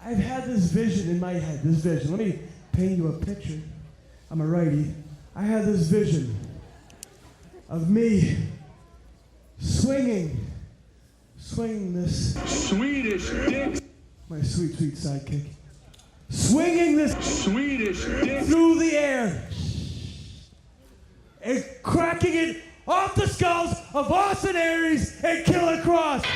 I've had this vision in my head, Let me paint you a picture. I'm a righty. I had this vision of me swinging this Swedish dick. My sweet sidekick. Swinging this Swedish dick through the air and cracking it off the skulls of Austin Aries and Killer Cross.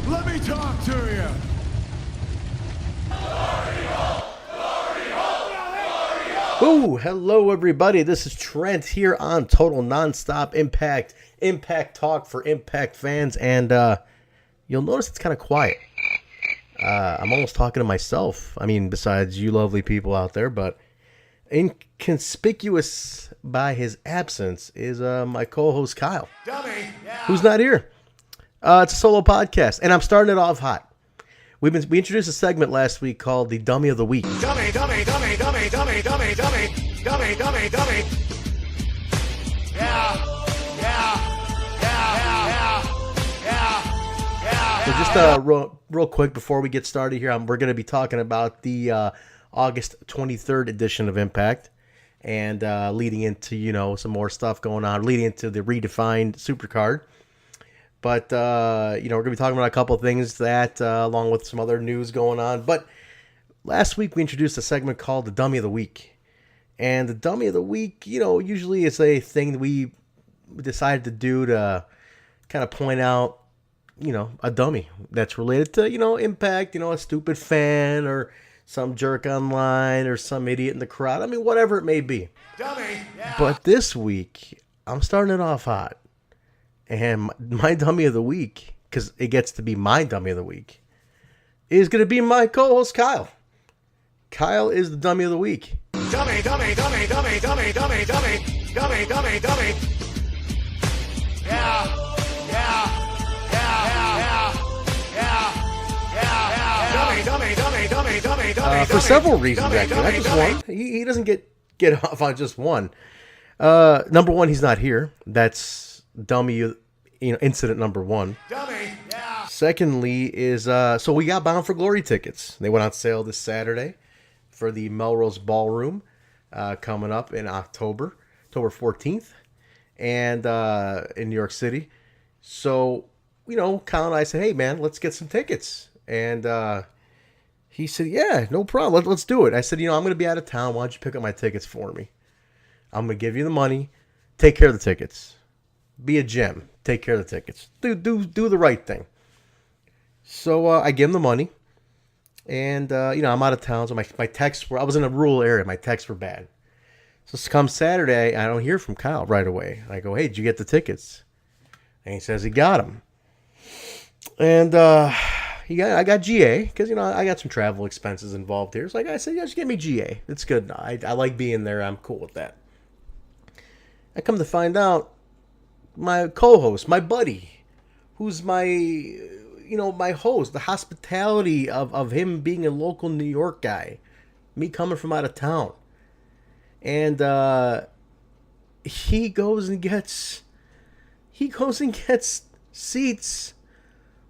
Let me talk to you. Ooh, hello everybody. This is Trent here on Total Nonstop Impact Talk for Impact fans, and you'll notice it's kind of quiet. I'm almost talking to myself. I mean, besides you lovely people out there, but inconspicuous by his absence is my co-host Kyle, who's not here. It's a solo podcast, and I'm starting it off hot. We introduced a segment last week called the Dummy of the Week. Dummy. So just real quick before we get started here, we're going to be talking about the August 23rd edition of Impact, and leading into some more stuff going on, leading into the Redefined Supercard. But, we're going to be talking about a couple of things that, along with some other news going on. But last week we introduced a segment called the Dummy of the Week. And the Dummy of the Week, usually it's a thing that we decided to do to kind of point out, a dummy that's related to, Impact, a stupid fan or some jerk online or some idiot in the crowd. I mean, whatever it may be. Dummy. Yeah. But this week, I'm starting it off hot. And my dummy of the week, because it gets to be my dummy of the week, is going to be my co-host Kyle. Kyle is the dummy of the week. Dummy. Yeah. For several reasons, actually, not just one. He doesn't get off on just one. Number one, he's not here. That's dummy, incident number one. Dummy. Yeah. Secondly is, so we got Bound for Glory tickets. They went on sale this Saturday for the Melrose Ballroom, coming up in October 14th, and in New York City. So, Kyle and I said, hey man, let's get some tickets. And he said, yeah, no problem. Let's do it. I said, I'm going to be out of town. Why don't you pick up my tickets for me? I'm going to give you the money. Take care of the tickets. Be a gem. Take care of the tickets. Do the right thing. So I give him the money. And, I'm out of town. So my texts were, I was in a rural area. My texts were bad. So come Saturday, I don't hear from Kyle right away. I go, hey, did you get the tickets? And he says he got them. And I got GA because, I got some travel expenses involved here. So I said, yeah, just get me GA. It's good. I like being there. I'm cool with that. I come to find out, my co-host, my buddy, who's my host, the hospitality of him being a local New York guy, me coming from out of town. And he goes and gets seats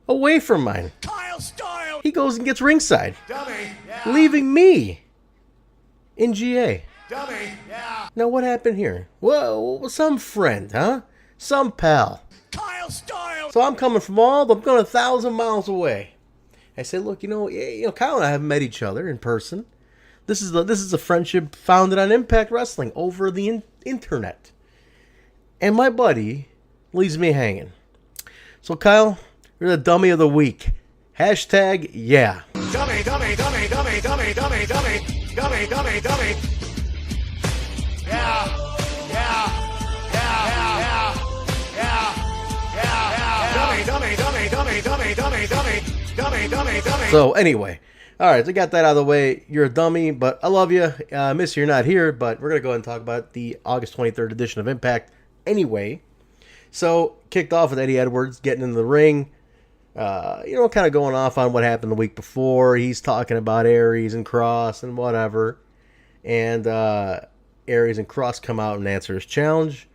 away from mine. Kyle style. He goes and gets ringside, Dummy. Yeah. leaving me in GA. Dummy. Yeah. Now what happened here? Well, some friend, huh? Some pal. Kyle style. So I'm coming from I'm going 1,000 miles away. I say, look, Kyle and I haven't met each other in person. This is a friendship founded on Impact Wrestling over the internet. And my buddy leaves me hanging. So Kyle, you're the dummy of the week. Hashtag yeah. Dummy. Yeah. Dummy. So anyway, all right, so I got that out of the way. You're a dummy, but I love you. Miss you're not here, but we're gonna go ahead and talk about the August 23rd edition of Impact anyway. So kicked off with Eddie Edwards getting in the ring, kind of going off on what happened the week before. He's talking about Aries and Cross and whatever. And Aries and Cross come out and answer his challenge.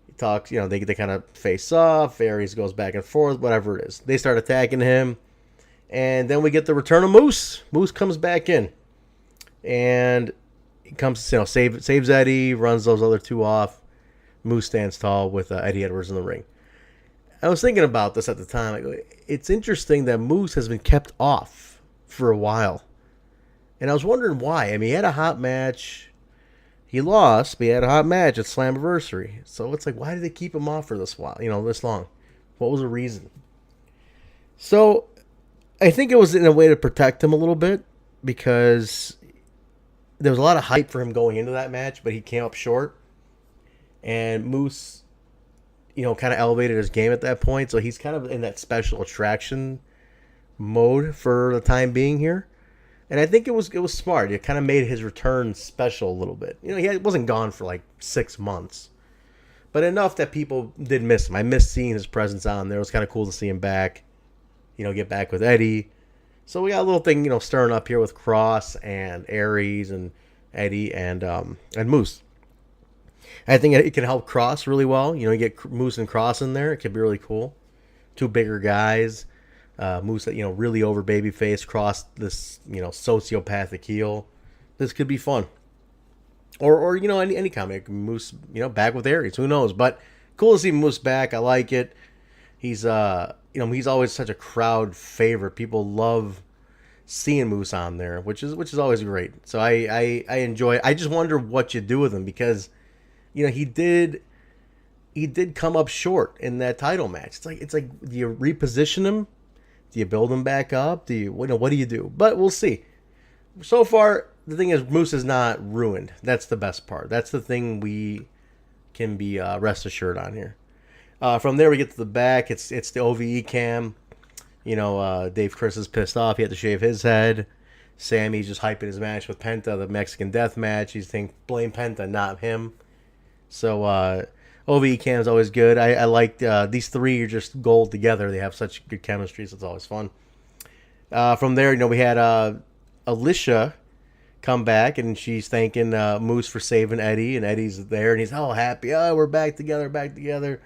He talks, they kind of face off. Aries goes back and forth, whatever it is. They start attacking him. And then we get the return of Moose. Moose comes back in. And he comes, saves Eddie, runs those other two off. Moose stands tall with Eddie Edwards in the ring. I was thinking about this at the time. It's interesting that Moose has been kept off for a while. And I was wondering why. I mean, he had a hot match. He lost, but he had a hot match at Slammiversary. So it's like, why did they keep him off for this while? This long. What was the reason? So I think it was in a way to protect him a little bit because there was a lot of hype for him going into that match, but he came up short. And Moose, kind of elevated his game at that point. So he's kind of in that special attraction mode for the time being here. And I think it was smart. It kind of made his return special a little bit. He wasn't gone for like 6 months. But enough that people did miss him. I missed seeing his presence on there. It was kind of cool to see him back. Get back with Eddie. So we got a little thing, stirring up here with Cross and Aries and Eddie and Moose. I think it can help Cross really well. You get Moose and Cross in there. It could be really cool. Two bigger guys. Moose, really over babyface. Cross this, sociopathic heel. This could be fun. Or any comic. Moose, back with Aries. Who knows? But cool to see Moose back. I like it. He's, he's always such a crowd favorite. People love seeing Moose on there, which is always great. So I enjoy it. I just wonder what you do with him because, he did come up short in that title match. It's like do you reposition him? Do you build him back up? What do you do? But we'll see. So far, the thing is, Moose is not ruined. That's the best part. That's the thing we can be rest assured on here. From there, we get to the back. It's the OVE cam. Dave Chris is pissed off. He had to shave his head. Sami's just hyping his match with Penta, the Mexican death match. He's thinking, blame Penta, not him. So, OVE cam is always good. I like these three are just gold together. They have such good chemistry, so it's always fun. From there, we had Alisha come back, and she's thanking Moose for saving Eddie, and Eddie's there, and he's all happy. Oh, we're back together.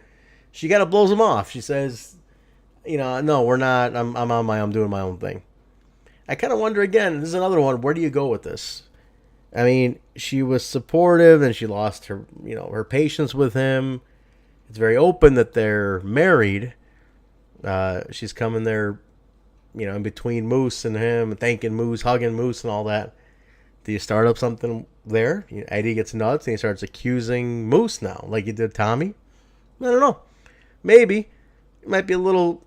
She kind of blows him off. She says, no, we're not. I'm doing my own thing. I kind of wonder again, this is another one, where do you go with this? I mean, she was supportive, and she lost her, her patience with him. It's very open that they're married. She's coming there, in between Moose and him, thanking Moose, hugging Moose and all that. Do you start up something there? Eddie gets nuts, and he starts accusing Moose now, like he did Tommy. I don't know. Maybe. It might be a little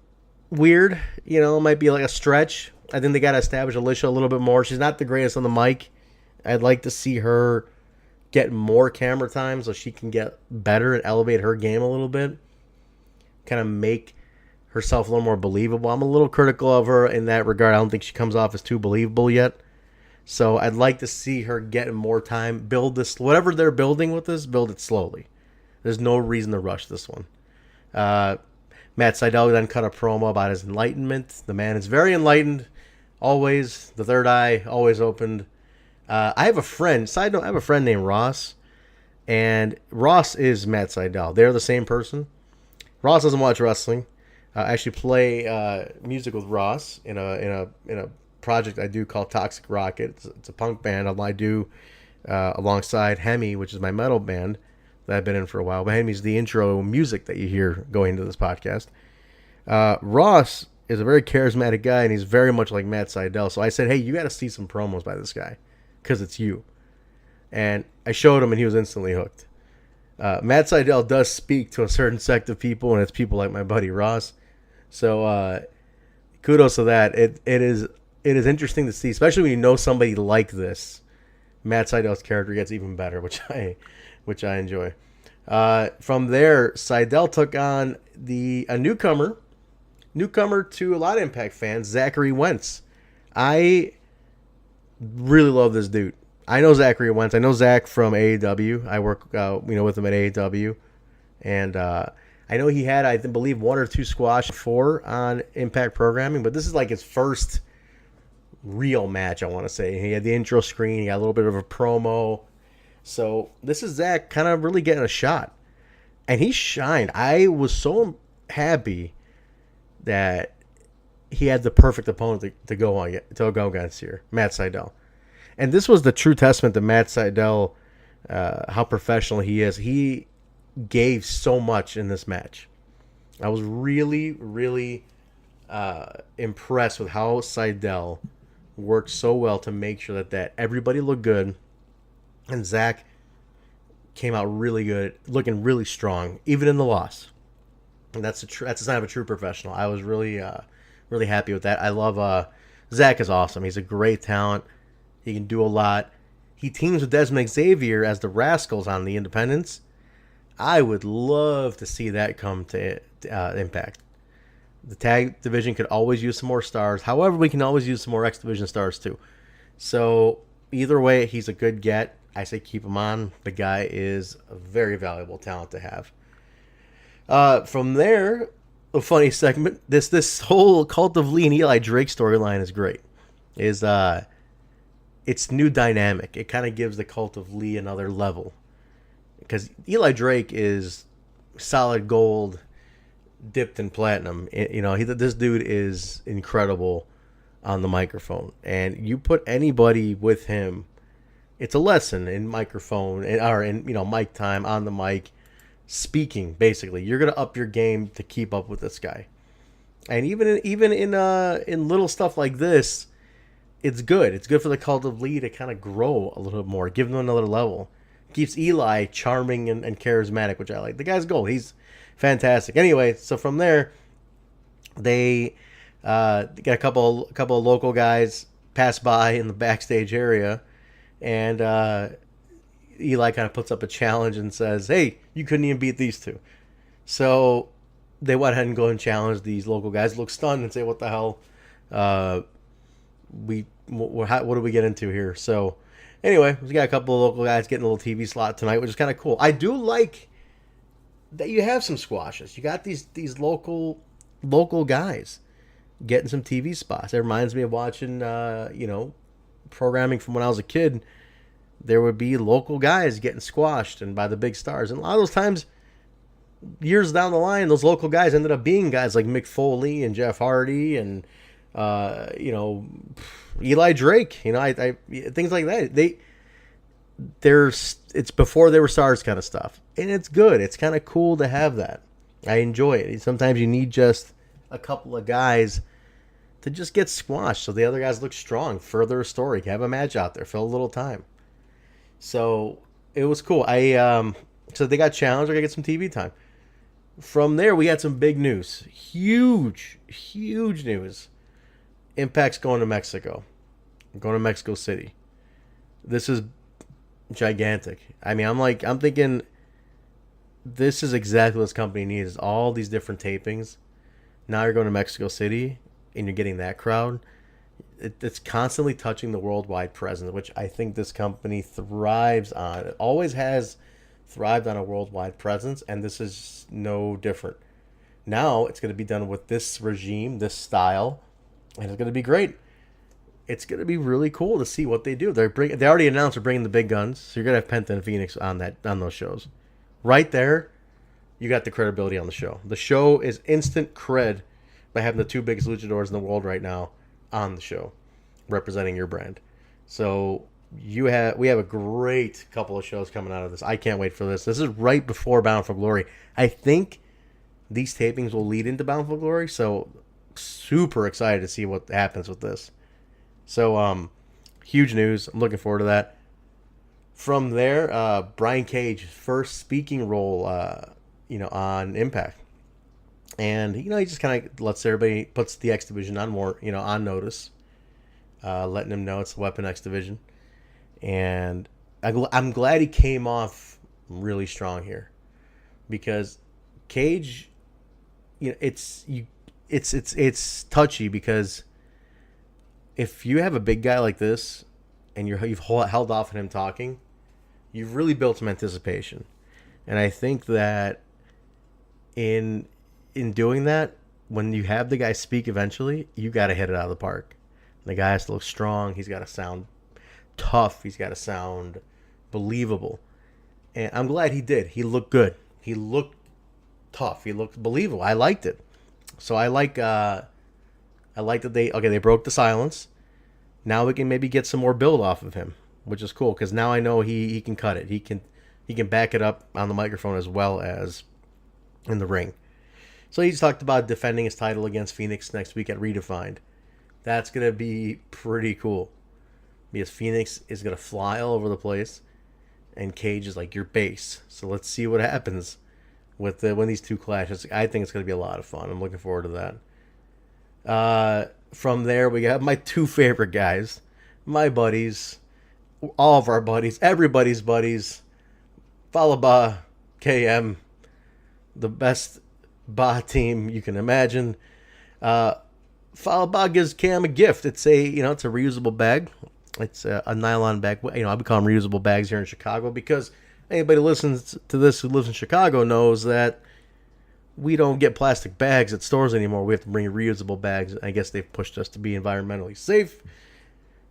weird. It might be like a stretch. I think they got to establish Alisha a little bit more. She's not the greatest on the mic. I'd like to see her get more camera time so she can get better and elevate her game a little bit. Kind of make herself a little more believable. I'm a little critical of her in that regard. I don't think she comes off as too believable yet. So I'd like to see her get more time. Build this. Whatever they're building with this, build it slowly. There's no reason to rush this one. Matt Sydal then cut a promo about his enlightenment. The man is very enlightened. Always. The third eye always opened. I have a friend. Side note, I have a friend named Ross. And Ross is Matt Sydal. They're the same person. Ross doesn't watch wrestling. I actually play music with Ross in a project I do called Toxic Rocket. It's a punk band I do alongside Hemi, which is my metal band that I've been in for a while. But Hemi's the intro music that you hear going into this podcast. Ross is a very charismatic guy, and he's very much like Matt Sydal. So I said, hey, you got to see some promos by this guy because it's you. And I showed him, and he was instantly hooked. Matt Sydal does speak to a certain sect of people, and it's people like my buddy Ross. So kudos to that. It is interesting to see, especially when you know somebody like this. Matt Sydal's character gets even better, which I enjoy. From there, Sydal took on a newcomer to a lot of Impact fans, Zachary Wentz. I really love this dude. I know Zachary Wentz. I know Zach from AEW. I work, with him at AEW, and I I know he had, I believe, 1 or 2 squash before on Impact Programming, but this is like his first real match, I want to say. He had the intro screen, he got a little bit of a promo. So this is Zach kind of really getting a shot. And he shined. I was so happy that he had the perfect opponent to go against here, Matt Sydal. And this was the true testament to Matt Sydal, how professional he is. He gave so much in this match. I was really, really impressed with how Sydal worked so well to make sure that everybody looked good, and Zach came out really good, looking really strong, even in the loss. And that's a sign of a true professional. I was really, really happy with that. I love Zach is awesome. He's a great talent. He can do a lot. He teams with Desmond Xavier as the Rascals on the Independents. I would love to see that come to Impact. The tag division could always use some more stars. However, we can always use some more X Division stars too. So either way, he's a good get. I say keep him on. The guy is a very valuable talent to have. From there, a funny segment. This whole Cult of Lee and Eli Drake storyline is great. It's new dynamic. It kind of gives the Cult of Lee another level. Because Eli Drake is solid gold, dipped in platinum. This dude is incredible on the microphone. And you put anybody with him, it's a lesson in microphone or in mic time, on the mic, speaking. Basically, you're gonna up your game to keep up with this guy. And even in little stuff like this, it's good. It's good for the Cult of Lee to kind of grow a little bit more, give them another level. Keeps Eli charming and charismatic, which I like. The guy's gold. He's fantastic. Anyway, so from there, they got a couple of local guys pass by in the backstage area, and Eli kind of puts up a challenge and says, "Hey, you couldn't even beat these two." So they went ahead and go and challenge these local guys. Look stunned and say, "What the hell? What do we get into here?" So anyway, we got a couple of local guys getting a little TV slot tonight, which is kind of cool. I do like that you have some squashes. You got these local guys getting some TV spots. It reminds me of watching, programming from when I was a kid. There would be local guys getting squashed and by the big stars. And a lot of those times, years down the line, those local guys ended up being guys like Mick Foley and Jeff Hardy and, Eli Drake, things like that. It's before they were stars kind of stuff, and it's good. It's kind of cool to have that. I enjoy it. Sometimes you need just a couple of guys to just get squashed so the other guys look strong, further a story, have a match out there, fill a little time. So it was cool. So they got challenged. We're gonna get some TV time. From there, we had some big news. Huge news. Impact's going to Mexico. Going to Mexico City. This is gigantic. I mean, I'm thinking this is exactly what this company needs. All these different tapings. Now you're going to Mexico City and you're getting that crowd. It's constantly touching the worldwide presence, which I think this company thrives on. It always has thrived on a worldwide presence, and this is no different. Now it's going to be done with this regime, this style, and it's going to be great. It's going to be really cool to see what they do. They already announced they're bringing the big guns, so you're going to have Penta and Phoenix on those shows. Right there, you got the credibility on the show. The show is instant cred by having the two biggest luchadors in the world right now on the show, representing your brand. So we have a great couple of shows coming out of this. I can't wait for this. This is right before Bound for Glory. I think these tapings will lead into Bound for Glory, so super excited to see what happens with this. So, huge news. I'm looking forward to that. From there, Brian Cage's first speaking role, on Impact. And, he just kind of lets everybody, puts the X Division on more, on notice. Letting them know it's the Weapon X Division. And I'm glad he came off really strong here. Because Cage, it's touchy because if you have a big guy like this and you've held off on him talking, you've really built some anticipation. And I think that in doing that, when you have the guy speak eventually, you got to hit it out of the park. The guy has to look strong. He's got to sound tough. He's got to sound believable. And I'm glad he did. He looked good. He looked tough. He looked believable. I liked it. So I like that they broke the silence. Now we can maybe get some more build off of him, which is cool because now I know he can cut it. He can back it up on the microphone as well as in the ring. So he's talked about defending his title against Phoenix next week at Redefined. That's going to be pretty cool because Phoenix is going to fly all over the place and Cage is like your base. So let's see what happens with when these two clash. I think it's going to be a lot of fun. I'm looking forward to that. From there, we got my two favorite guys, my buddies, all of our buddies, everybody's buddies, Fallah, Bahh, KM, the best Bahh team you can imagine. Fallah, Bahh gives Cam a gift. It's a reusable bag. It's a nylon bag. I would call them reusable bags here in Chicago because anybody who listens to this who lives in Chicago knows that we don't get plastic bags at stores anymore. We have to bring reusable bags. I guess they've pushed us to be environmentally safe.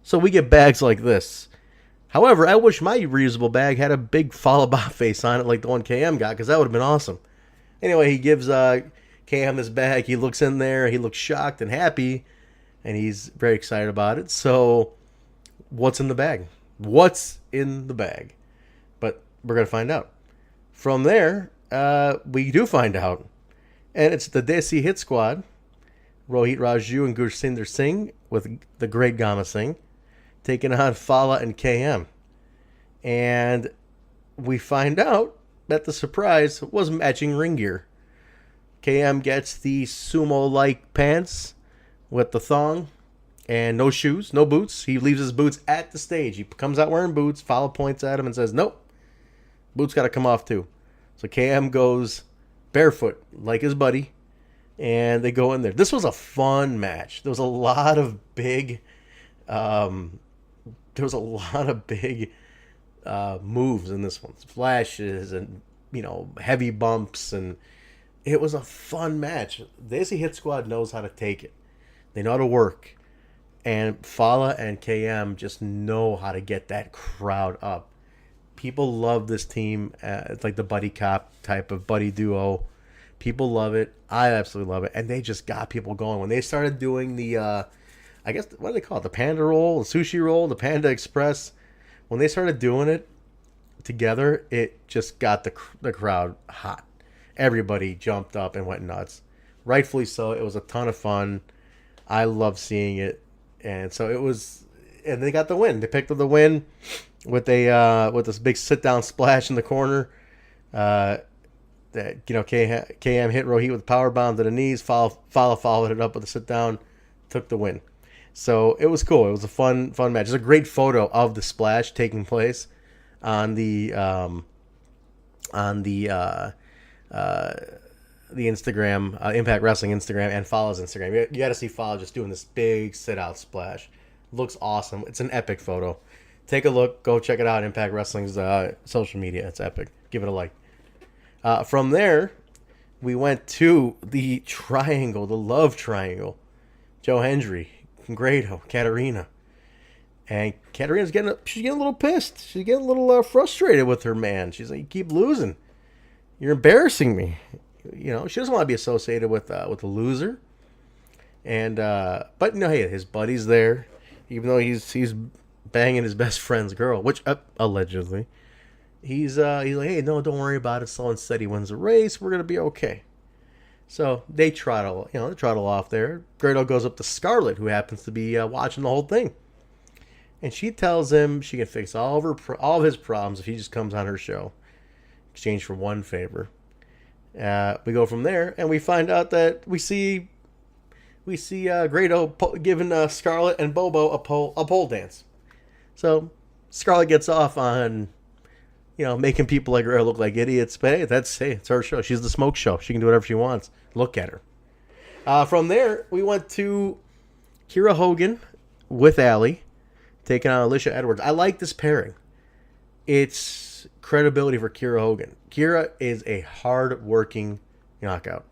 So we get bags like this. However, I wish my reusable bag had a big Fallah, Bahh face on it like the one KM got because that would have been awesome. Anyway, he gives KM this bag. He looks in there. He looks shocked and happy. And he's very excited about it. So what's in the bag? What's in the bag? But we're going to find out. From there, we do find out. And it's the Desi Hit Squad, Rohit, Raju, and Gursinder Singh with the great Gama Singh, taking on Fallah and KM. And we find out that the surprise was matching ring gear. KM gets the sumo-like pants with the thong and no shoes, no boots. He leaves his boots at the stage. He comes out wearing boots. Fallah points at him and says, nope, boots got to come off too. So KM goes barefoot like his buddy, and they go in there. This was a fun match. There was a lot of big, moves in this one, flashes and heavy bumps, and it was a fun match. The Desi Hit Squad knows how to take it. They know how to work, and Fallah and KM just know how to get that crowd up. People love this team. It's like the buddy cop type of buddy duo. People love it. I absolutely love it. And they just got people going. When they started doing the, I guess, what do they call it? The Panda Roll, the Sushi Roll, the Panda Express. When they started doing it together, it just got the crowd hot. Everybody jumped up and went nuts. Rightfully so. It was a ton of fun. I love seeing it. And so it was, and they got the win. They picked up the win with this big sit down splash in the corner. That KM hit Rohit with a power bomb to the knees. Fallah followed it up with a sit down, took the win. So it was cool. It was a fun match. There's a great photo of the splash taking place on the Instagram, Impact Wrestling Instagram, and Fallah's Instagram. You got to see Fallah just doing this big sit out splash. Looks awesome. It's an epic photo. Take a look. Go check it out. Impact Wrestling's social media. It's epic. Give it a like. From there, we went to the triangle, the love triangle. Joe Hendry, Grado, Katarina. And Katarina's getting a little pissed. She's getting a little frustrated with her man. She's like, you keep losing. You're embarrassing me. She doesn't want to be associated with a loser. And but hey, his buddy's there, even though he's banging his best friend's girl, which allegedly. He's like, hey, no, don't worry about it. Someone said he wins the race. We're gonna be okay. So they trottle off there. Grado goes up to Scarlett, who happens to be watching the whole thing, and she tells him she can fix all of his problems if he just comes on her show, in exchange for one favor. We go from there, and we find out that we see Grado giving Scarlett and Bobo a pole dance. So Scarlett gets off on making people like her look like idiots. But hey, it's her show. She's the smoke show. She can do whatever she wants. Look at her. From there, we went to Kiera Hogan with Allie, taking on Alisha Edwards. I like this pairing. It's credibility for Kiera Hogan. Kiera is a hard-working knockout.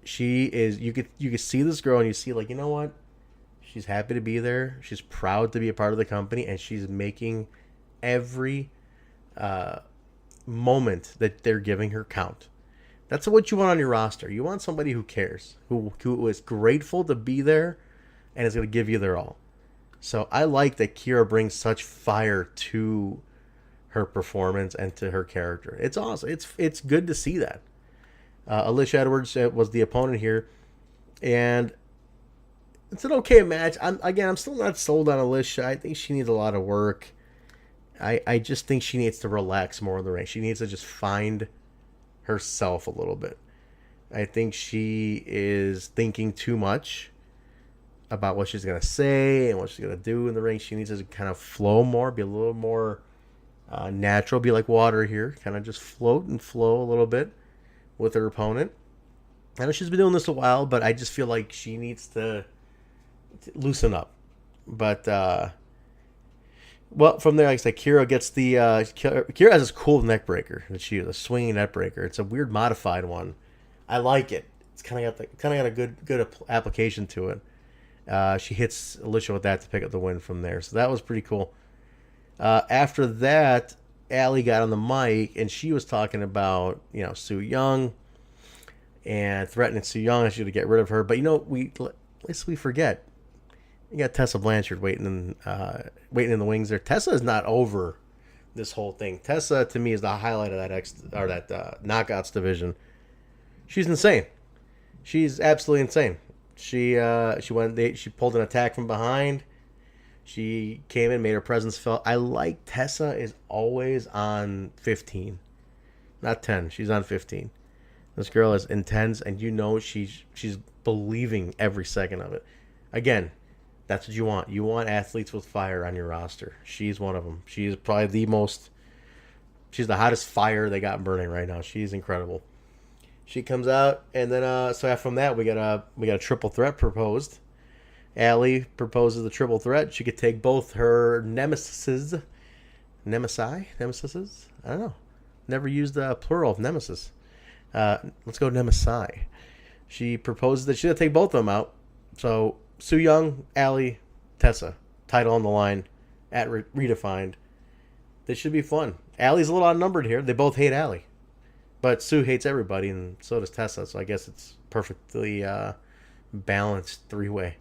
She is. You could see this girl and you see like, you know what? She's happy to be there. She's proud to be a part of the company, and she's making every moment that they're giving her count. That's what you want on your roster. You want somebody who cares, who is grateful to be there, and is going to give you their all. So I like that Kiera brings such fire to her performance and to her character. It's awesome. It's good to see that. Alisha Edwards was the opponent here, and it's an okay match. I'm still not sold on Alisha. I think she needs a lot of work. I just think she needs to relax more in the ring. She needs to just find herself a little bit. I think she is thinking too much about what she's going to say and what she's going to do in the ring. She needs to kind of flow more, be a little more natural, be like water here, kind of just float and flow a little bit with her opponent. I know she's been doing this a while, but I just feel like she needs to loosen up. But well, from there, like I said, Kiera gets the Kiera has this cool neck breaker that she is, a swinging neck breaker. It's a weird modified one. I like it. It's kind of got a good application to it. She hits Alisha with that to pick up the win from there. So that was pretty cool. After that, Allie got on the mic and she was talking about, Su Yung and threatening Su Yung actually to get rid of her. But lest we forget, you got Tessa Blanchard waiting in the wings there. Tessa is not over this whole thing. Tessa to me is the highlight of that knockouts division. She's insane. She's absolutely insane. She pulled an attack from behind. She came in, made her presence felt. I like Tessa is always on 15, not 10. She's on 15. This girl is intense, and she's believing every second of it. Again, that's what you want. You want athletes with fire on your roster. She's one of them. She's probably she's the hottest fire they got burning right now. She's incredible. She comes out, and then so from that we got a triple threat proposed. Allie proposes the triple threat. She could take both her nemesis. I don't know. Never used the plural of nemesis. Let's go nemesi. She proposes that she'll take both of them out. So Su Yung, Allie, Tessa, title on the line at Redefined. This should be fun. Allie's a little outnumbered here. They both hate Allie. But Sue hates everybody, and so does Tessa. So I guess it's perfectly balanced three-way.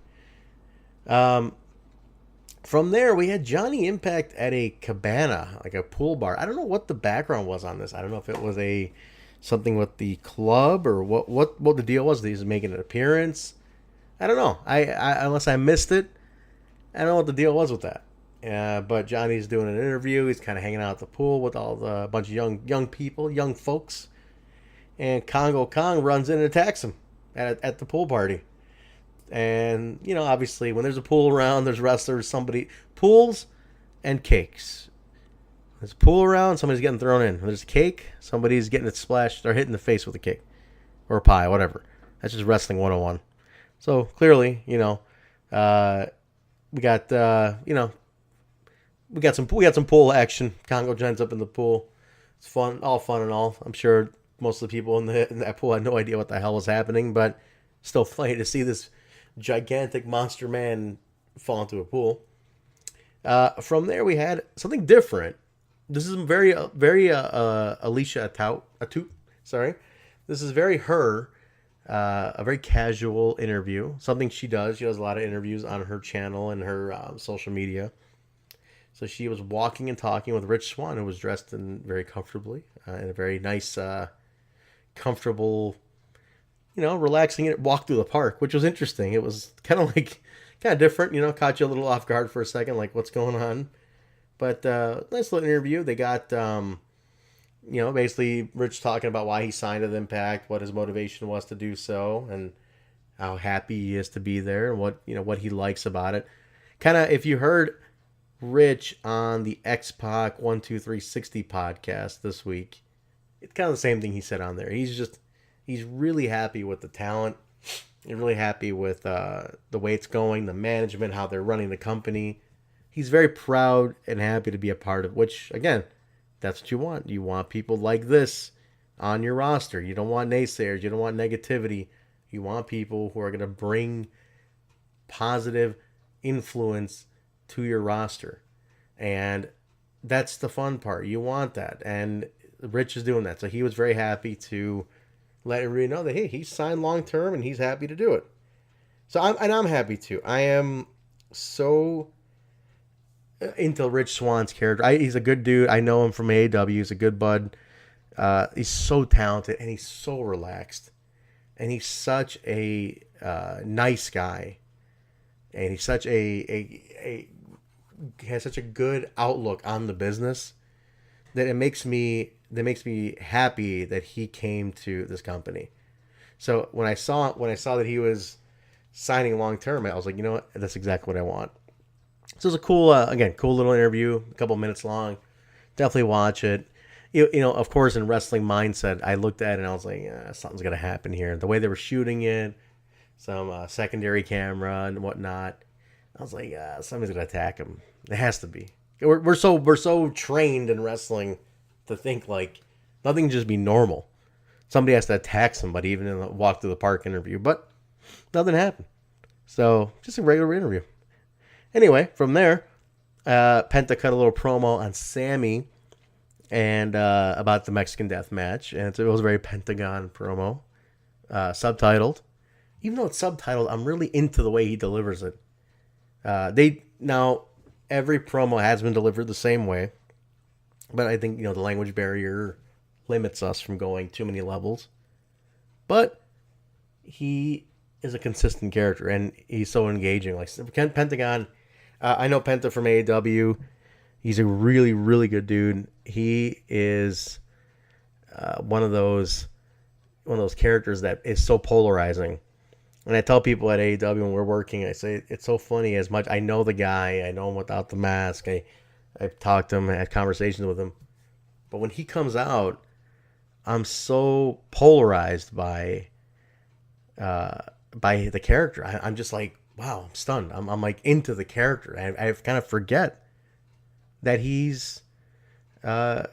From there, we had Johnny Impact at a cabana, like a pool bar. I don't know what the background was on this. I don't know if it was something with the club or what the deal was. He was making an appearance. I don't know. I unless I missed it, I don't know what the deal was with that. But Johnny's doing an interview. He's kind of hanging out at the pool with a bunch of young people, young folks. And Congo Kong runs in and attacks him at the pool party. And, obviously, when there's a pool around, there's wrestlers, pools and cakes. There's a pool around, somebody's getting thrown in. When there's a cake, somebody's getting it splashed or hit in the face with a cake. Or a pie, whatever. That's just wrestling 101. So, clearly, we got, we got some pool action. Congo jumps up in the pool. It's fun, all fun and all. I'm sure most of the people in that pool had no idea what the hell was happening, but still funny to see this gigantic monster man fall into a pool. From there, we had something different. This is very Alisha Atout. Sorry, this is very her. A very casual interview. Something she does. She does a lot of interviews on her channel and her social media. So she was walking and talking with Rich Swann, who was dressed in very comfortably in a very nice, comfortable, relaxing walk through the park, which was interesting. It was kind of different, caught you a little off guard for a second, like what's going on. But nice little interview. They got, basically Rich talking about why he signed with Impact, what his motivation was to do so, and how happy he is to be there, and what he likes about it. Kind of, if you heard Rich on the X-Pac 12360 podcast this week, it's kind of the same thing he said on there. He's really happy with the talent. He's really happy with the way it's going, the management, how they're running the company. He's very proud and happy to be a part of, which, again, that's what you want. You want people like this on your roster. You don't want naysayers. You don't want negativity. You want people who are going to bring positive influence to your roster. And that's the fun part. You want that. And Rich is doing that. So he was very happy to let everybody know that, hey, he's signed long term and he's happy to do it. So I'm happy too. I am so into Rich Swann's character. He's a good dude. I know him from AEW. He's a good bud. He's so talented and he's so relaxed. And he's such a nice guy. And he's such has such a good outlook on the business that it makes me happy that he came to this company. So when I saw that he was signing long term, I was like, you know what, that's exactly what I want. So it was a cool little interview, a couple minutes long. Definitely watch it. You know, of course, in wrestling mindset, I looked at it and I was like, something's gonna happen here. The way they were shooting it, some secondary camera and whatnot. I was like, somebody's gonna attack him. It has to be. We're so trained in wrestling to think like nothing can just be normal. Somebody has to attack somebody, even in the walk through the park interview. But nothing happened. So just a regular interview. Anyway, from there, Penta cut a little promo on Sami and about the Mexican death match, and it was a very Pentagon promo, subtitled. Even though it's subtitled, I'm really into the way he delivers it. Now every promo has been delivered the same way, but I think the language barrier limits us from going too many levels. But he is a consistent character, and he's so engaging. Like Pentagon, I know Penta from AEW. He's a really, really good dude. He is one of those characters that is so polarizing. And I tell people at AEW when we're working, I say, it's so funny. As much I know the guy, I know him without the mask. I've talked to him, I had conversations with him. But when he comes out, I'm so polarized by the character. I'm just like, wow, I'm stunned. I'm like into the character. I kind of forget that he's that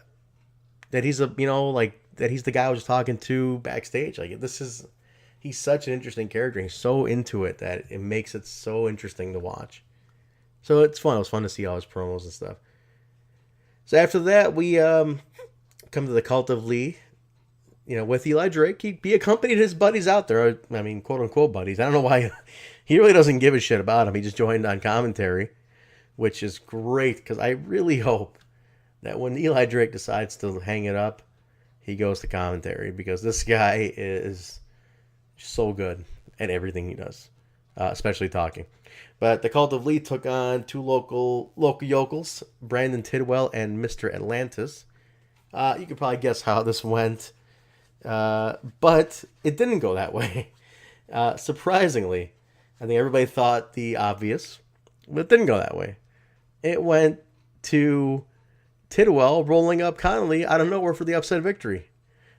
he's the guy I was talking to backstage. Like he's such an interesting character. He's so into it that it makes it so interesting to watch. So it's fun. It was fun to see all his promos and stuff. So after that, we come to the Cult of Lee. With Eli Drake, he accompanied his buddies out there. I mean, quote unquote buddies. I don't know why he really doesn't give a shit about him. He just joined on commentary, which is great because I really hope that when Eli Drake decides to hang it up, he goes to commentary because this guy is so good at everything he does, especially talking. But the Cult of Lee took on two local yokels, Brandon Tidwell and Mr. Atlantis. You could probably guess how this went. But it didn't go that way. Surprisingly, I think everybody thought the obvious, but it didn't go that way. It went to Tidwell rolling up Konley out of nowhere for the upset victory.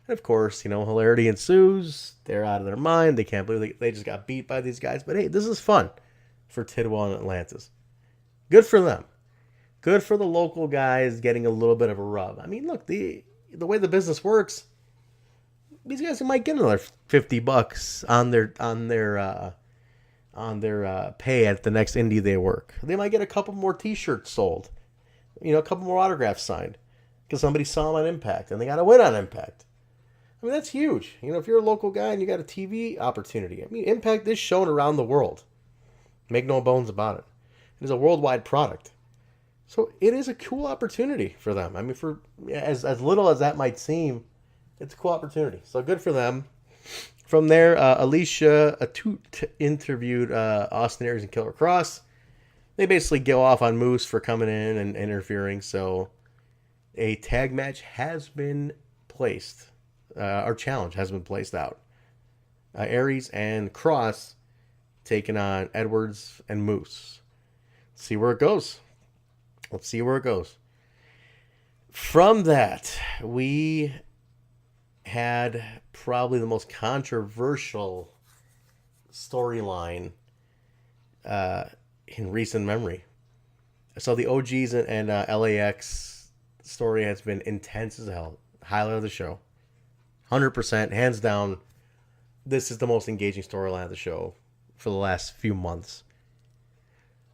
And of course, hilarity ensues. They're out of their mind. They can't believe they just got beat by these guys. But hey, this is fun for Tidwell and Atlantis. Good for them. Good for the local guys getting a little bit of a rub. I mean, look, the way the business works, these guys might get another $50 on their pay at the next indie they work. They might get a couple more T-shirts sold, a couple more autographs signed because somebody saw them on Impact and they got to win on Impact. I mean, that's huge. If you're a local guy and you got a TV opportunity, I mean, Impact is shown around the world. Make no bones about it. It is a worldwide product. So it is a cool opportunity for them. I mean, for as little as that might seem, it's a cool opportunity. So good for them. From there, Alisha interviewed Austin Aries and Killer Cross. They basically go off on Moose for coming in and interfering. So a tag match has been placed. Our challenge has been placed out. Aries and Cross taking on Edwards and Moose. Let's see where it goes. From that, we had probably the most controversial storyline in recent memory. So the OGs and LAX story has been intense as hell. Highlight of the show. 100%, hands down. This is the most engaging storyline of the show for the last few months.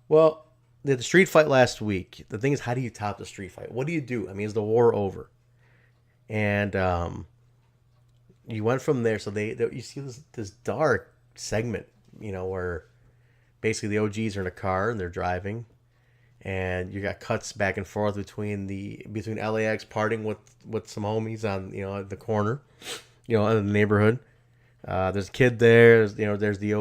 Well, the street fight last week. The thing is, how do you top the street fight? What do you do? I mean, is the war over? And you went from there. So you see this dark segment, where basically the OGs are in a car and they're driving, and you got cuts back and forth between LAX parting with some homies on the corner, in the neighborhood. There's a kid there. There's the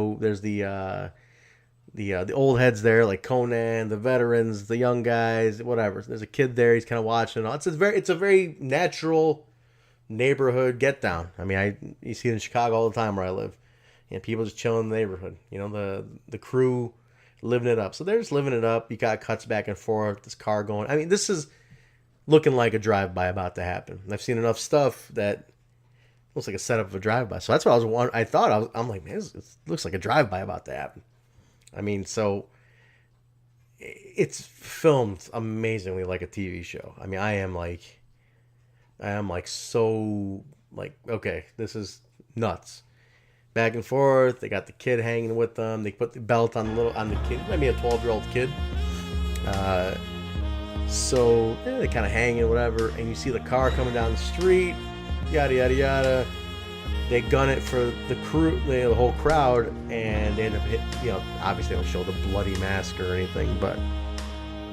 old heads there, like Conan, the veterans, the young guys, whatever. There's a kid there. He's kind of watching. It's a very natural neighborhood get down. I mean, you see it in Chicago all the time where I live. People just chilling in the neighborhood. The crew living it up. So they're just living it up. You got cuts back and forth. This car going. I mean, this is looking like a drive-by about to happen. I've seen enough stuff that looks like a setup of a drive-by. So that's what I'm like, man, it looks like a drive-by about to happen. I mean, so it's filmed amazingly like a TV show. I mean, I am so okay, this is nuts. Back and forth. They got the kid hanging with them. They put the belt on the kid, maybe a 12-year-old kid. So they kind of hanging, whatever. And you see the car coming down the street. Yada yada yada. They gun it for the crew, the whole crowd, and they end up obviously they don't show the bloody mask or anything, but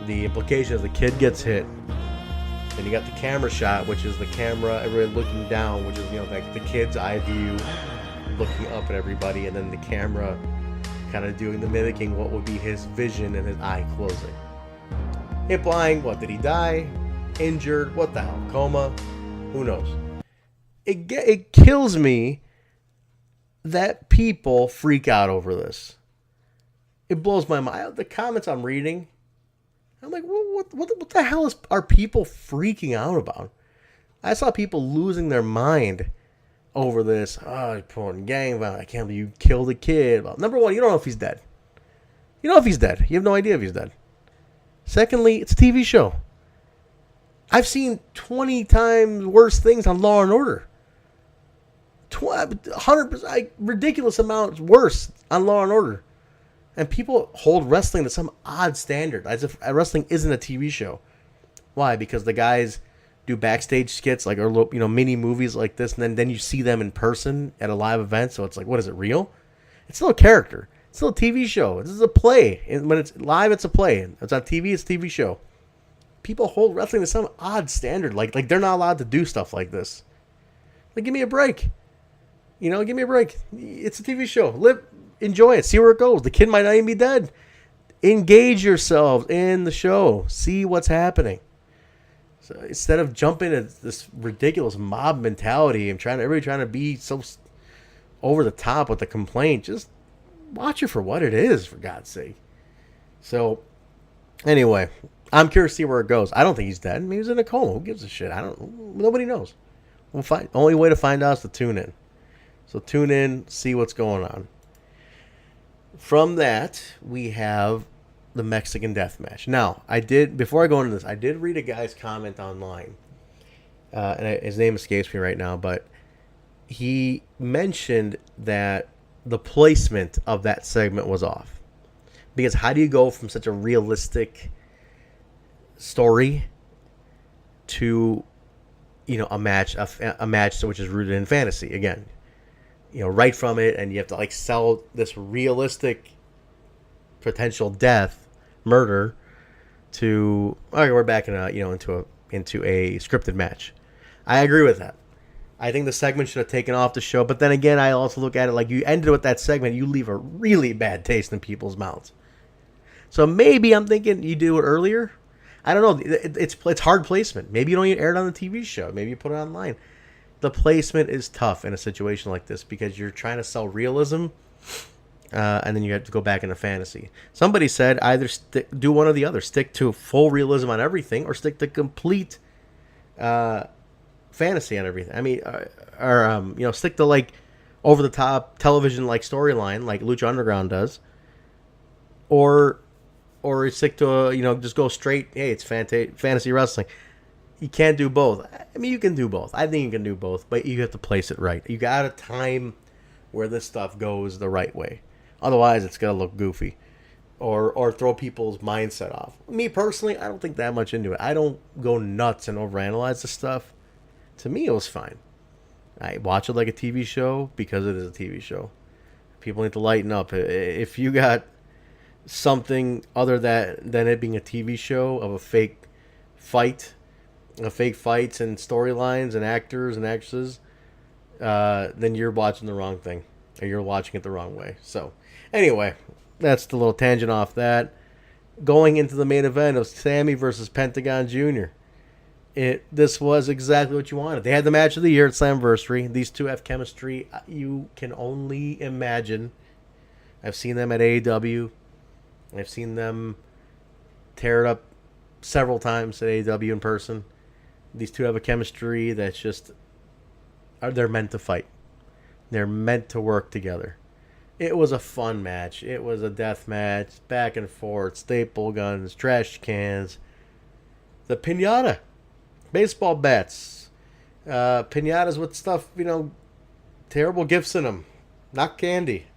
the implication is the kid gets hit. Then you got the camera shot, which is the camera, everybody looking down, which is like the kid's eye view, looking up at everybody, and then the camera kind of doing the mimicking what would be his vision and his eye closing. Implying, what, did he die? Injured? What the hell? Coma? Who knows? It kills me that people freak out over this. It blows my mind. The comments I'm reading, I'm like, what the hell are people freaking out about? I saw people losing their mind over this. Oh, you're pulling gang violence. I can't believe you killed a kid. Well, number one, you don't know if he's dead. You know if he's dead. You have no idea if he's dead. Secondly, it's a TV show. I've seen 20 times worse things on Law and Order. 100%, ridiculous amounts worse on Law and Order. And people hold wrestling to some odd standard, as if wrestling isn't a TV show. Why? Because the guys do backstage skits, or mini movies like this, and then you see them in person at a live event. So it's like, what is it, real? It's still a character. It's still a TV show. This is a play. And when it's live, it's a play. It's on TV, it's a TV show. People hold wrestling to some odd standard, like they're not allowed to do stuff like this. Like, give me a break. Give me a break. It's a TV show. Enjoy it. See where it goes. The kid might not even be dead. Engage yourselves in the show. See what's happening. So instead of jumping at this ridiculous mob mentality and everybody trying to be so over the top with the complaint, just watch it for what it is, for God's sake. So anyway, I'm curious to see where it goes. I don't think he's dead. Maybe he's in a coma. Who gives a shit? Nobody knows. We'll find. Only way to find out is to tune in. So tune in, see what's going on. From that, we have the Mexican death match. Now, before I go into this, I did read a guy's comment online. And his name escapes me right now, but he mentioned that the placement of that segment was off. Because how do you go from such a realistic story to a match which is rooted in fantasy again, right from it, and you have to sell this realistic potential murder to, okay, we're back in into a scripted match. I agree with that. I think the segment should have taken off the show, but then again, I also look at it like you ended with that segment, you leave a really bad taste in people's mouths. So maybe I'm thinking you do it earlier. I don't know. It's hard placement. Maybe you don't even air it on the TV show. Maybe you put it online. The placement is tough in a situation like this because you're trying to sell realism, and then you have to go back into fantasy. Somebody said either do one or the other. Stick to full realism on everything, or stick to complete fantasy on everything. I mean, or stick to over the top television storyline like Lucha Underground does, or stick to just go straight. Hey, it's fantasy wrestling. you can't do both. I mean, you can do both. I think you can do both, but you have to place it right. You got a time where this stuff goes the right way. Otherwise, it's going to look goofy or throw people's mindset off. Me personally, I don't think that much into it. I don't go nuts and overanalyze the stuff. To me, it was fine. I watch it like a TV show because it is a TV show. People need to lighten up. If you got something other than it being a TV show of a fake fights and storylines and actors and actresses, then you're watching the wrong thing, or you're watching it the wrong way. So, anyway, that's the little tangent off that. Going into the main event of Sami versus Pentagon Jr. This was exactly what you wanted. They had the match of the year at Slamversary. These two have chemistry you can only imagine. I've seen them at AEW. I've seen them tear it up several times at AEW in person. These two have a chemistry that's just... they're meant to fight. They're meant to work together. It was a fun match. It was a death match. Back and forth. Staple guns. Trash cans. The piñata. Baseball bats. Piñatas with stuff, terrible gifts in them. Not candy.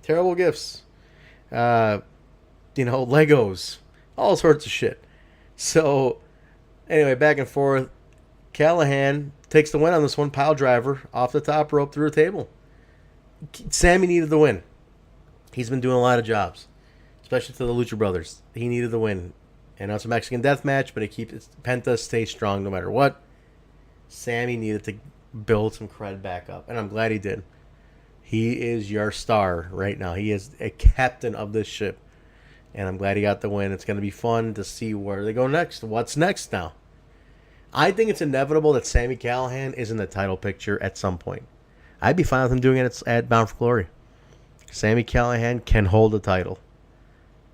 Terrible gifts. Legos. All sorts of shit. So, anyway, back and forth. Callihan takes the win on this one. Pile driver off the top rope through a table. Sami needed the win. He's been doing a lot of jobs, especially to the Lucha Brothers. He needed the win. And now it's a Mexican death match, but it keeps Penta stays strong no matter what. Sami needed to build some cred back up, and I'm glad he did. He is your star right now. He is a captain of this ship, and I'm glad he got the win. It's going to be fun to see where they go next. What's next now? I think it's inevitable that Sami Callihan is in the title picture at some point. I'd be fine with him doing it at Bound for Glory. Sami Callihan can hold the title.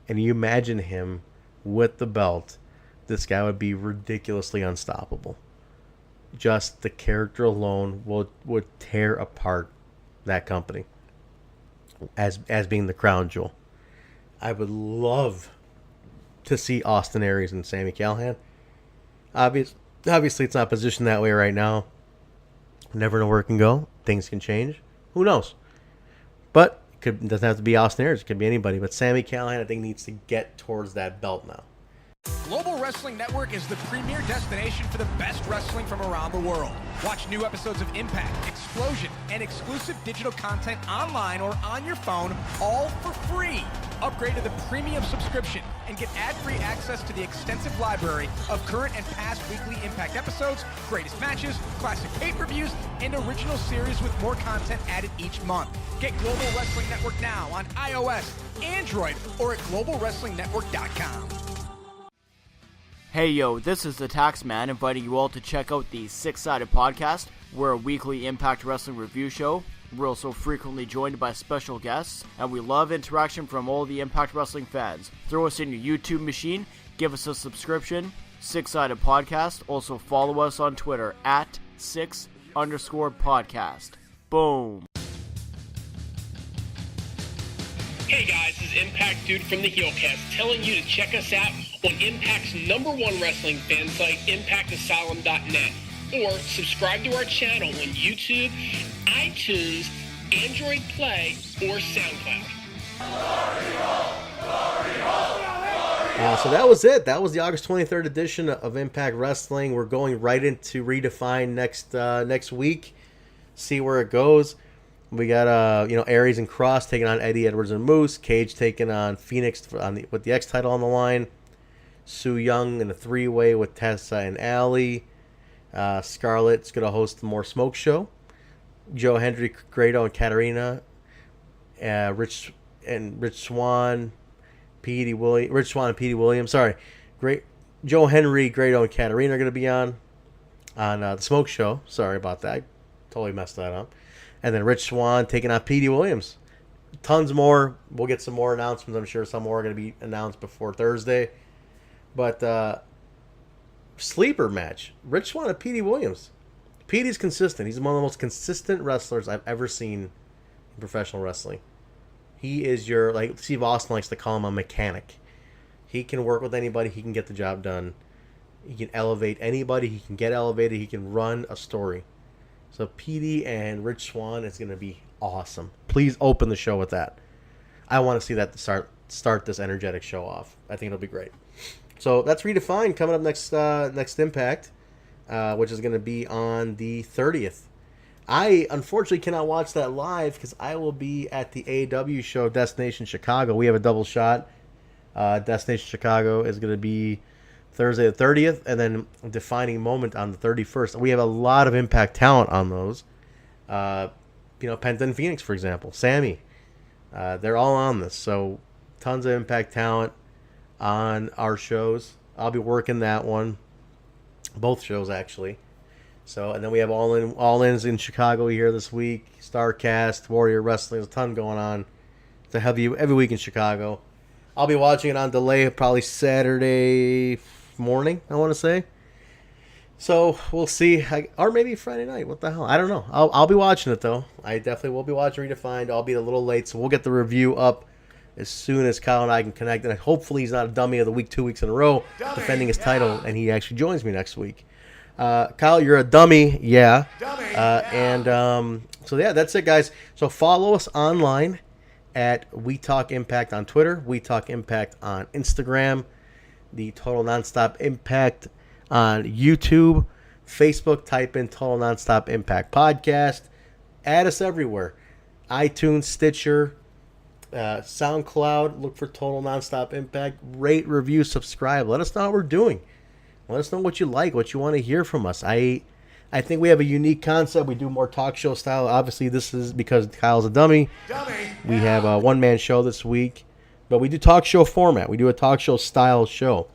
And you imagine him with the belt. This guy would be ridiculously unstoppable. Just the character alone would tear apart that company as being the crown jewel. I would love to see Austin Aries and Sami Callihan. Obviously, it's not positioned that way right now. Never know where it can go. Things can change. Who knows? But it doesn't have to be Austin Aries. It could be anybody. But Sami Callihan, I think, needs to get towards that belt now. Global Wrestling Network is the premier destination for the best wrestling from around the world. Watch new episodes of Impact, Explosion, and exclusive digital content online or on your phone, all for free. Upgrade to the premium subscription and get ad-free access to the extensive library of current and past weekly Impact episodes, greatest matches, classic pay-per-views, and original series with more content added each month. Get Global Wrestling Network now on iOS, Android, or at globalwrestlingnetwork.com. Hey yo, this is the Taxman inviting you all to check out the Six Sided Podcast. We're a weekly Impact Wrestling review show. We're also frequently joined by special guests, and we love interaction from all the Impact Wrestling fans. Throw us in your YouTube machine, give us a subscription, Six Sided Podcast. Also follow us on Twitter at @6_podcast. Boom. Hey guys, this is Impact Dude from the Heelcast telling you to check us out on Impact's #1 wrestling fan site, ImpactAsylum.net, or subscribe to our channel on YouTube, iTunes, Android Play, or SoundCloud. So that was it. That was the August 23rd edition of Impact Wrestling. We're going right into Redefined next week. See where it goes. We got Aries and Cross taking on Eddie Edwards and Moose. Cage taking on Phoenix with the X title on the line. Su Yung in a 3-way with Tessa and Allie. Scarlett's gonna host the More Smoke show. Joe Hendry, Grado, and Katarina. Rich Swan, Petey Williams. Sorry, Joe Henry, Grado, and Katarina are gonna be on the Smoke show. Sorry about that. I totally messed that up. And then Rich Swann taking on Petey Williams. Tons more. We'll get some more announcements. I'm sure some more are going to be announced before Thursday. But sleeper match. Rich Swann and Petey Williams. Petey's consistent. He's one of the most consistent wrestlers I've ever seen in professional wrestling. He is like Steve Austin likes to call him, a mechanic. He can work with anybody. He can get the job done. He can elevate anybody. He can get elevated. He can run a story. So PD and Rich Swann is going to be awesome. Please open the show with that. I want to see that to start this energetic show off. I think it'll be great. So that's Redefined coming up next Impact, which is going to be on the 30th. I unfortunately cannot watch that live because I will be at the AEW show Destination Chicago. We have a double shot. Destination Chicago is going to be Thursday the 30th, and then Defining Moment on the 31st. We have a lot of Impact talent on those. Penta and Phoenix, for example. Sami. They're all on this. So tons of Impact talent on our shows. I'll be working that one. Both shows, actually. So, and then we have All-Ins in Chicago here this week. StarCast, Warrior Wrestling. There's a ton going on. It's a heavy every week in Chicago. I'll be watching it on delay probably Saturday morning, I want to say. So, we'll see. Or maybe Friday night. What the hell? I don't know. I'll be watching it, though. I definitely will be watching Redefined. I'll be a little late, so we'll get the review up as soon as Kyle and I can connect. And hopefully he's not a dummy of the week 2 weeks in a row defending his title, and he actually joins me next week. Kyle, you're a dummy, yeah. So yeah, that's it, guys. So follow us online at We Talk Impact on Twitter, We Talk Impact on Instagram, the Total Nonstop Impact on YouTube, Facebook. Type in Total Nonstop Impact Podcast. Add us everywhere: iTunes, Stitcher, SoundCloud. Look for Total Nonstop Impact. Rate, review, subscribe. Let us know how we're doing. Let us know what you like, what you want to hear from us. I think we have a unique concept. We do more talk show style. Obviously, this is because Kyle's a dummy. We have a one-man show this week. But we do talk show format. We do a talk show style show.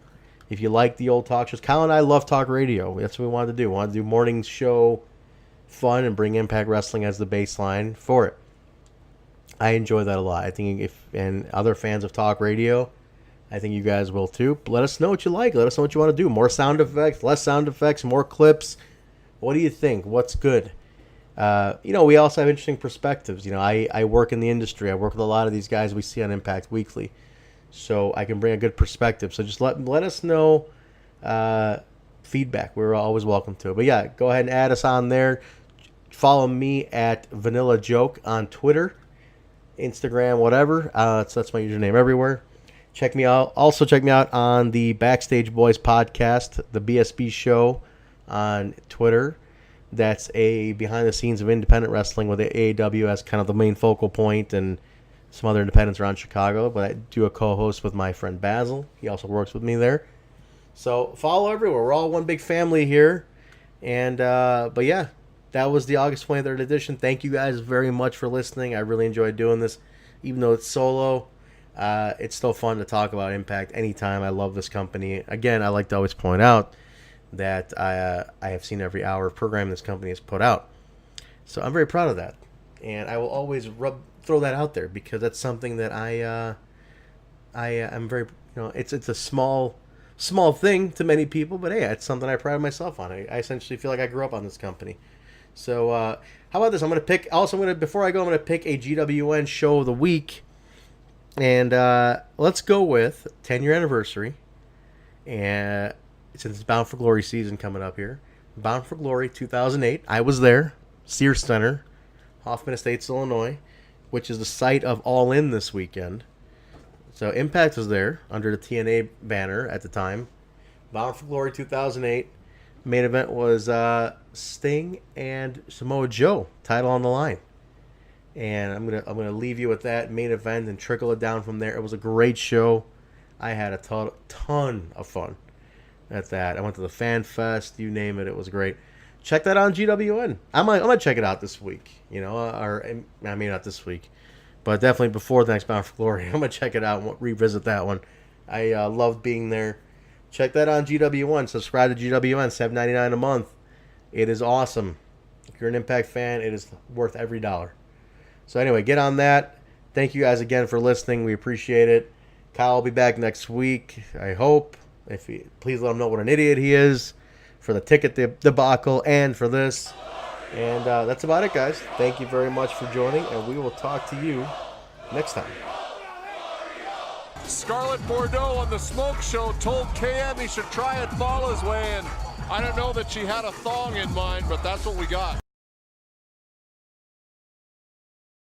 If you like the old talk shows. Kyle and I love talk radio. That's what we wanted to do. We wanted to do morning show fun and bring Impact Wrestling as the baseline for it. I enjoy that a lot. I think and other fans of talk radio, I think you guys will too. Let us know what you like. Let us know what you want to do. More sound effects, less sound effects, more clips. What do you think? What's good? We also have interesting perspectives. I work in the industry. I work with a lot of these guys we see on Impact Weekly. So I can bring a good perspective. So just let us know feedback. We're always welcome to it. But yeah, go ahead and add us on there. Follow me at Vanilla Joke on Twitter, Instagram, whatever. So that's my username everywhere. Check me out. Also check me out on the Backstage Boys podcast, the BSB show on Twitter. That's a behind the scenes of independent wrestling with the AEW as kind of the main focal point and some other independents around Chicago. But I do a co-host with my friend Basil. He also works with me there. So follow everywhere. We're all one big family here. And but yeah, that was the August 23rd edition. Thank you guys very much for listening. I really enjoyed doing this, even though it's solo. It's still fun to talk about Impact anytime. I love this company. Again, I like to always point out that I have seen every hour of program this company has put out. So I'm very proud of that. And I will always throw that out there because that's something that I am very, it's a small thing to many people, but hey, it's something I pride myself on. I essentially feel like I grew up on this company. So how about this? Before I go, I'm going to pick a GWN show of the week. And let's go with 10-year anniversary. And since it's Bound for Glory season coming up here. Bound for Glory 2008. I was there. Sears Center, Hoffman Estates, Illinois, which is the site of All In this weekend. So Impact was there under the TNA banner at the time. Bound for Glory 2008. Main event was Sting and Samoa Joe. Title on the line. And I'm gonna leave you with that main event and trickle it down from there. It was a great show. I had a ton of fun at that. I went to the Fan Fest, you name it. It was great. Check that out on GWN. I might check it out this week. Or I mean not this week, but definitely before the next Bound for Glory. I'm gonna check it out and revisit that one. I loved being there. Check that on GWN. Subscribe to GWN. $7.99 a month. It is awesome. If you're an Impact fan, it is worth every dollar. So anyway, get on that. Thank you guys again for listening. We appreciate it. Kyle will be back next week, I hope. Please let him know what an idiot he is for the ticket debacle and for this. And that's about it, guys. Thank you very much for joining, and we will talk to you next time. Scarlett Bordeaux on the Smoke Show told KM he should try it Fallah's way, and I don't know that she had a thong in mind, but that's what we got.